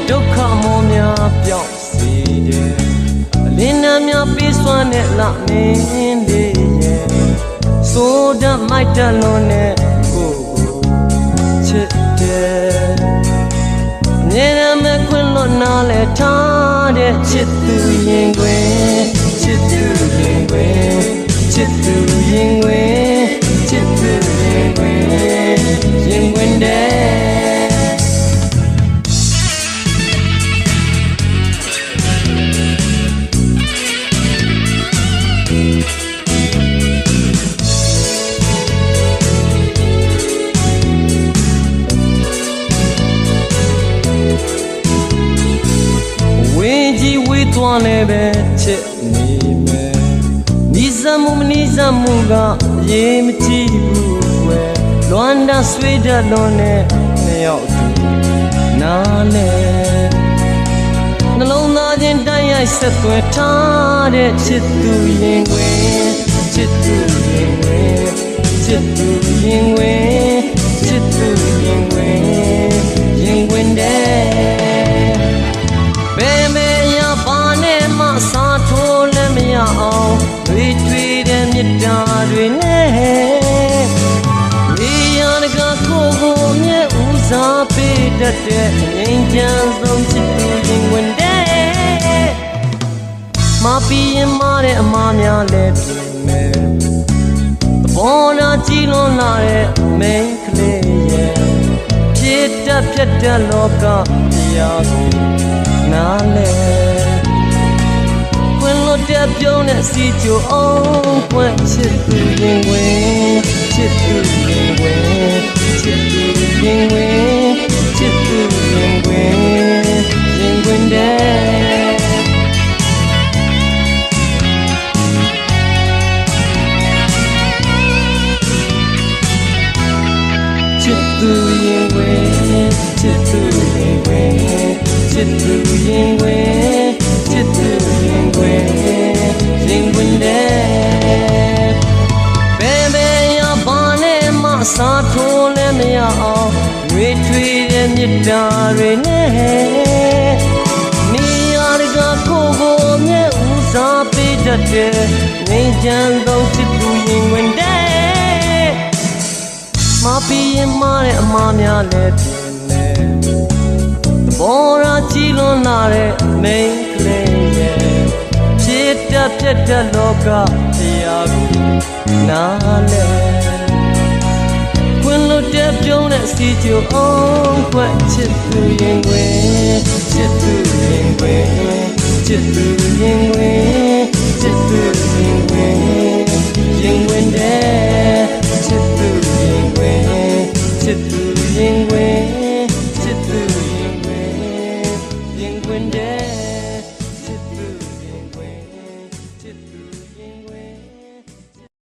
ဒုက္ခမောများပြောင်းစေတယ်အလင်းနှမ်းများပေးစွမ်းတဲ့လမင်းလေးရဲ့ဆိုတတ်မိုက်တတ်လွန်တဲ့ကိုချစ်တယ်မြဲတမ်းမဲ့ခွင့်လွတ်နာလဲထားတဲ့ချစ်သူရင်ခွင်ချစ်သူရင်ခွင်ချစ်သူရင်ခွင်ချစ်သူရင်ခွင်ရင်ခွင်တဲ့သွားလည်းပဲချစ်နေမယ်နီးစပ်မှုမနီးစပ်မှုကအရေးမကြီးဘူးကွယ်လွမ်းတာဆွေးတတ်လွန်တဲ့နှစ်ယောက်တူနားလဲနှလုံးသားချင်းတိုက်ရိုက်ဆက်သွယ်ထားတဲ့ချစ်သူရင်ခွင်ချစ်သူရင်ခွင်ချစ်သူရင်ခွင်ချစ်သူရင်ခွင်ရင်ခွင်တဲ့ဘယ်မဲ့စာထိုးလည်းမရအောင်တွေးထွေးတဲ့မြတ်တာတွေနဲ့ဒီရန်ကကိုကိုမြဲဥစားပေးတတ်တဲ့ငြိမ်းချမ်းဆုံးချစ်သူရင်ဝင်တဲ့မပြီးရင်မတဲ့အမှားများလည်းပြင်မယ်သဘောနာကြည်လွန်လာတဲ့မိန်းကလေးရဲ့ဖြစ်တတ်ဖြစ်တဲ့လောကတရားကိုနားလဲတဲ့ပြုံးတဲ့စီချိုအောင်ပွင့်ချစ်သူရင်ဝင်ချစ်သူရင်ဝင်ချစ်သူရင်ဝင်ချစ်သူရင်ဝင်ရင်ဝင်တဲ့ချစ်သူရင်ဝင်ချစ်သူရင်ဝင်ချစ်သူရင်ဝင်ချစ်သူရင်ဝင်ရင်ဝင်တဲ့ဘယ်ဘယ်ရပါနဲ့မစားထိုးလည်းမရအောင်ရွေထွေးတဲ့မြတ်တာတွေနဲ့နေရတကကိုကိုမြဲဥစားပေးတတ်တဲ့ငြိမ်းချမ်းသောချစ်သူရင်ဝင်တဲ့မပြီးရင်မတဲ့အမှားများလည်းပြင်တယ်သဘောရာကြည်လွန်လာတဲ့မိန်းကလေးရဲ့ဖြစ်တတ်ဖြစ်တဲ့လောကတရားကိုနားလဲခွင်လို့တဲ့ပြုံးတဲ့စီချိုအောင်ခွက်ချစ်သူရင်ခွင်ချစ်သူရင်ခွင်ချစ်သူရင်ခွင်ချစ်သူရင်ခွင်ရင်ခွင်တဲ့ချစ်သူရင်ခွင်ချစ်သူရင်ခွင်